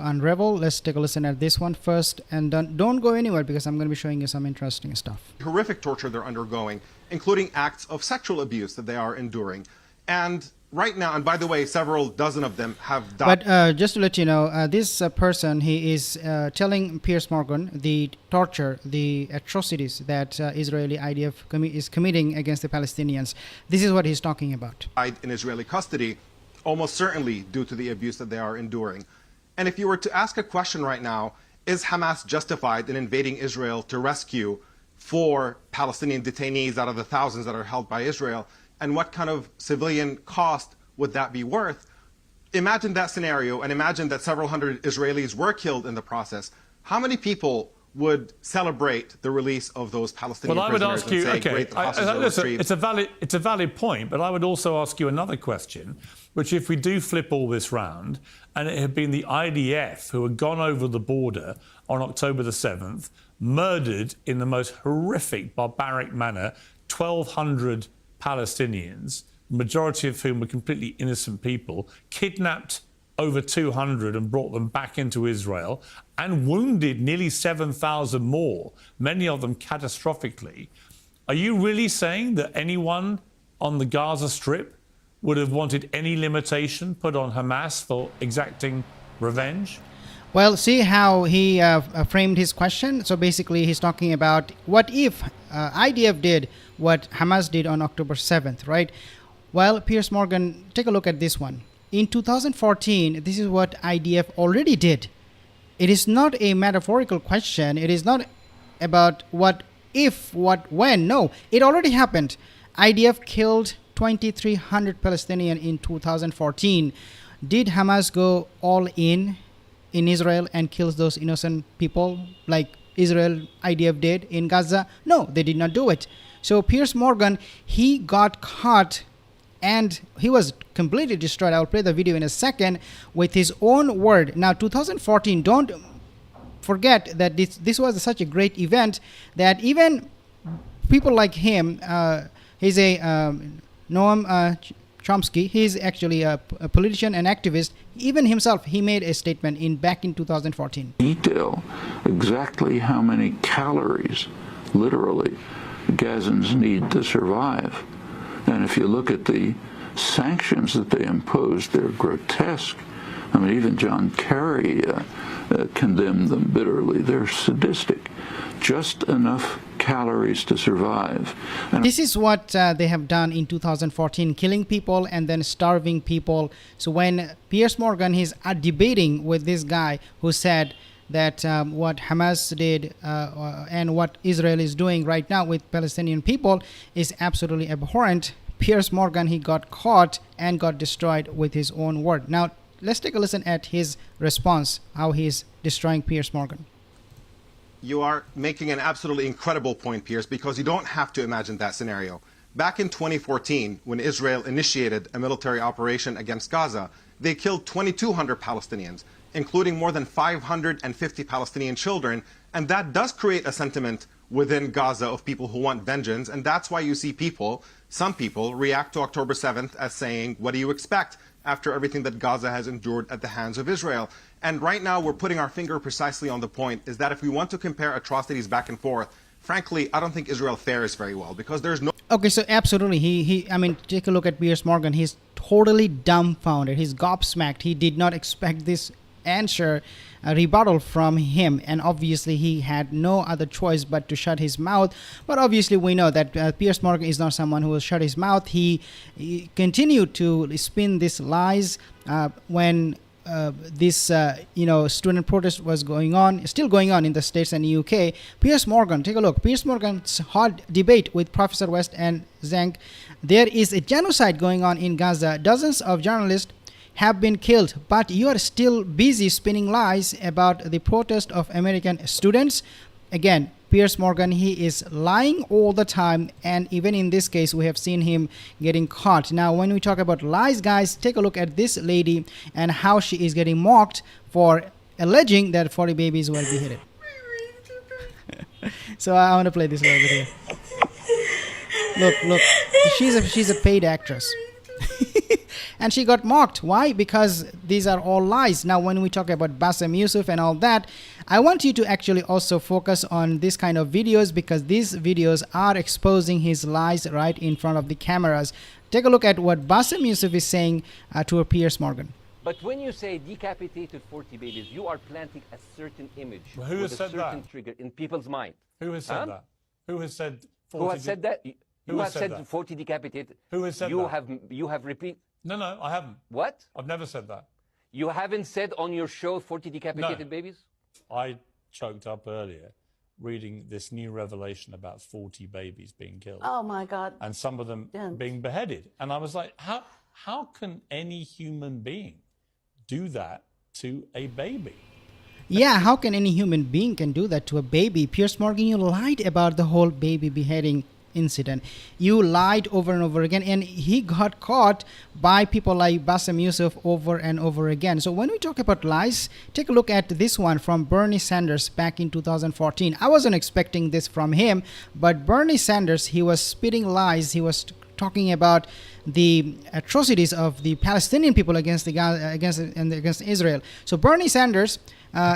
unravel. Let's take a listen at this one first, and don't go anywhere because I'm going to be showing you some interesting stuff. Horrific torture they're undergoing, including acts of sexual abuse that they are enduring. And right now, and by the way, several dozen of them have died. But just to let you know, this person, he is telling Piers Morgan the torture, the atrocities that Israeli IDF is committing against the Palestinians. This is what he's talking about. In Israeli custody, almost certainly due to the abuse that they are enduring. And if you were to ask a question right now, is Hamas justified in invading Israel to rescue 4 Palestinian detainees out of the thousands that are held by Israel? And what kind of civilian cost would that be worth? Imagine that scenario and imagine that several hundred Israelis were killed in the process. How many people would celebrate the release of those Palestinian prisoners? Well, I would ask you, say, okay, great, the hostages are listen, retrieved? it's a valid point, but I would also ask you another question, which if we do flip all this round, and it had been the IDF who had gone over the border on October the 7th, murdered in the most horrific, barbaric manner 1,200 Palestinians, the majority of whom were completely innocent people, kidnapped over 200 and brought them back into Israel, and wounded nearly 7,000 more, many of them catastrophically. Are you really saying that anyone on the Gaza Strip would have wanted any limitation put on Hamas for exacting revenge? Well, see how he framed his question. So basically, he's talking about what if IDF did what Hamas did on October 7th, right? Well, Piers Morgan, take a look at this one. In 2014, this is what IDF already did. It is not a metaphorical question. It is not about what if, what when. No, it already happened. IDF killed 2,300 Palestinians in 2014. Did Hamas go all in Israel and kill those innocent people like Israel IDF did in Gaza? No, they did not do it. So Piers Morgan, he got caught and he was completely destroyed. I'll play the video in a second with his own word. Now, 2014, don't forget that this was such a great event that even people like him, he's a Noam Chomsky, he's actually a politician and activist. Even himself, he made a statement back in 2014. Detail exactly how many calories, literally, Gazans need to survive. And if you look at the sanctions that they imposed, they're grotesque. I mean, even John Kerry condemned them bitterly. They're sadistic. Just enough calories to survive. And this is what they have done in 2014, killing people and then starving people. So when Piers Morgan is debating with this guy who said that what Hamas did and what Israel is doing right now with Palestinian people is absolutely abhorrent, Piers Morgan, he got caught and got destroyed with his own word. Now, let's take a listen at his response, how he's destroying Piers Morgan. You are making an absolutely incredible point, Piers, because you don't have to imagine that scenario. Back in 2014, when Israel initiated a military operation against Gaza, they killed 2,200 Palestinians, including more than 550 Palestinian children, and that does create a sentiment within Gaza of people who want vengeance, and that's why you see some people react to October 7th as saying, what do you expect after everything that Gaza has endured at the hands of Israel? And right now we're putting our finger precisely on the point, is that if we want to compare atrocities back and forth, frankly, I don't think Israel fares very well, because there's no... Okay, so absolutely, I mean, take a look at Piers Morgan. He's totally dumbfounded. He's gobsmacked. He did not expect this answer, a rebuttal from him, and obviously he had no other choice but to shut his mouth. But obviously we know that Piers Morgan is not someone who will shut his mouth. He continued to spin these lies when this student protest was still going on in the States and UK. Piers Morgan, take a look. Piers Morgan's hot debate with Professor West and Zhang. There is a genocide going on in Gaza. Dozens of journalists have been killed, but you are still busy spinning lies about the protest of American students. Again, Piers Morgan, he is lying all the time, and even in this case we have seen him getting caught. Now, when we talk about lies, guys, take a look at this lady and how she is getting mocked for alleging that 40 babies were beheaded. So I want to play this over here. Look, she's a paid actress. And she got mocked. Why? Because these are all lies. Now, when we talk about Bassem, Youssef, and all that, I want you to actually also focus on this kind of videos, because these videos are exposing his lies right in front of the cameras. Take a look at what Bassem Youssef is saying to Piers Morgan. But when you say decapitated 40 babies, you are planting a certain image Well, who has with a said certain that? trigger in people's mind. Who has said that? Who has said 40? Who has said that? You has have said said that? 40 decapitated. Who has said you that? You have repeat. No, I haven't. What? I've never said that. You haven't said on your show 40 decapitated No. babies? I choked up earlier reading this new revelation about 40 babies being killed. Oh my God. And some of them Didn't. being beheaded. And I was like, how can any human being do that to a baby? Yeah, how can any human being can do that to a baby? Piers Morgan, you lied about the whole baby beheading incident. You lied over and over again, and he got caught by people like Bassem Youssef over and over again. So when we talk about lies, take a look at this one from Bernie Sanders back in 2014. I wasn't expecting this from him, but Bernie Sanders, he was spitting lies. He was talking about the atrocities of the Palestinian people against Israel. So Bernie Sanders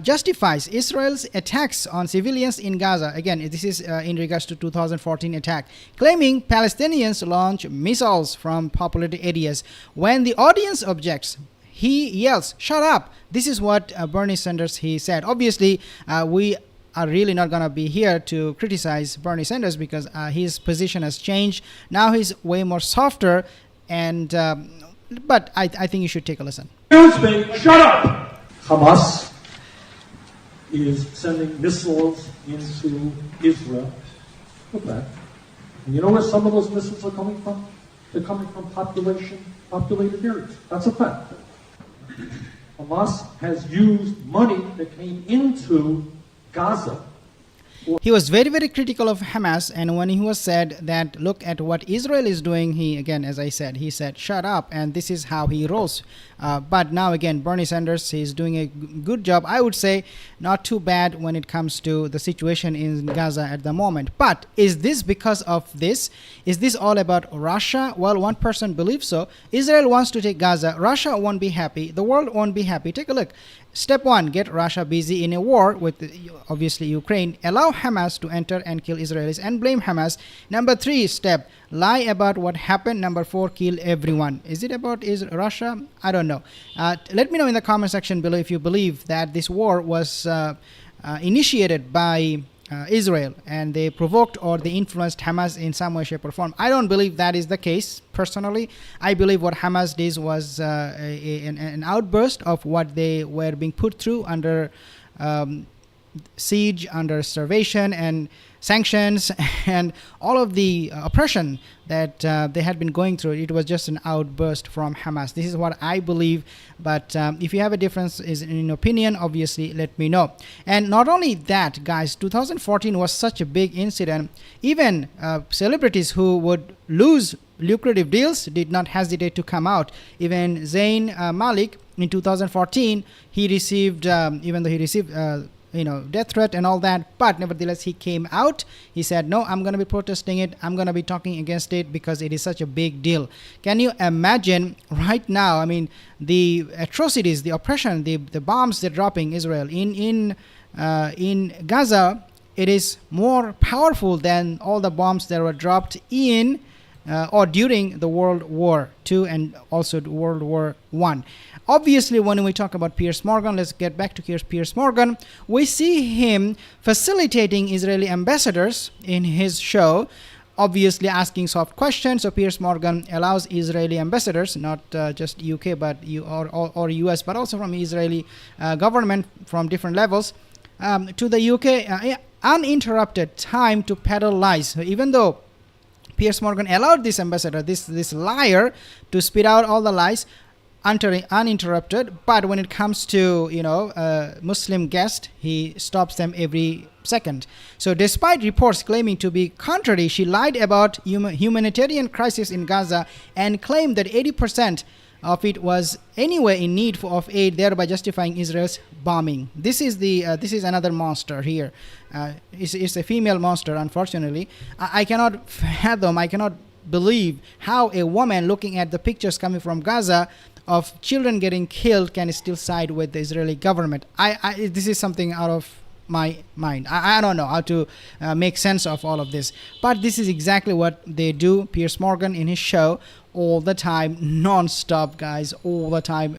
justifies Israel's attacks on civilians in Gaza. Again, this is in regards to 2014 attack, claiming Palestinians launch missiles from populated areas. When the audience objects, he yells, "Shut up!" This is what Bernie Sanders, he said. Obviously, we are really not going to be here to criticize Bernie Sanders, because his position has changed. Now he's way more softer, and but I think you should take a listen. Excuse me, shut up! Hamas is sending missiles into Israel. Okay. And you know where some of those missiles are coming from? They're coming from populated areas. That's a fact. Hamas has used money that came into Gaza. He was very, very critical of Hamas, and when he was said that, look at what Israel is doing, he, again, as I said, he said, shut up, and this is how he rolls. But now, again, Bernie Sanders, he's doing a good job. I would say not too bad when it comes to the situation in Gaza at the moment. But is this because of this? Is this all about Russia? Well, one person believes so. Israel wants to take Gaza. Russia won't be happy. The world won't be happy. Take a look. Step 1, get Russia busy in a war with, obviously, Ukraine. Allow Hamas to enter and kill Israelis and blame Hamas. Number 3 step, lie about what happened. Number 4, kill everyone. Is it about Russia? I don't know. Let me know in the comment section below if you believe that this war was initiated by Israel, and they provoked or they influenced Hamas in some way, shape, or form. I don't believe that is the case. Personally, I believe what Hamas did was an outburst of what they were being put through under siege, under starvation and sanctions, and all of the oppression that they had been going through. It was just an outburst from Hamas. This is what I believe. But if you have a difference in opinion, obviously let me know. And not only that, guys, 2014 was such a big incident. Even celebrities who would lose lucrative deals did not hesitate to come out. Even Zayn Malik in 2014, he received, even though he received death threat and all that, but nevertheless he came out. He said, no, I'm going to be protesting it. I'm going to be talking against it because it is such a big deal. Can you imagine right now, I mean, the atrocities, the oppression, the bombs they're dropping Israel in Gaza, it is more powerful than all the bombs that were dropped in or during the World War II and also World War I. Obviously, when we talk about Piers Morgan, let's get back to Piers Morgan. We see him facilitating Israeli ambassadors in his show, obviously asking soft questions. So Piers Morgan allows Israeli ambassadors, not just UK but or US, but also from Israeli government from different levels, to the UK uninterrupted time to peddle lies. So even though Piers Morgan allowed this ambassador, this liar, to spit out all the lies uninterrupted, but when it comes to Muslim guest, he stops them every second. So despite reports claiming to be contrary, she lied about humanitarian crisis in Gaza and claimed that 80% of it was anyway in need of aid, thereby justifying Israel's bombing. This is another monster here. It's a female monster, unfortunately. I cannot fathom, I cannot believe how a woman looking at the pictures coming from Gaza of children getting killed can still side with the Israeli government. This is something out of my mind. I don't know how to make sense of all of this, but this is exactly what they do. Piers Morgan in his show all the time, non-stop, guys, all the time,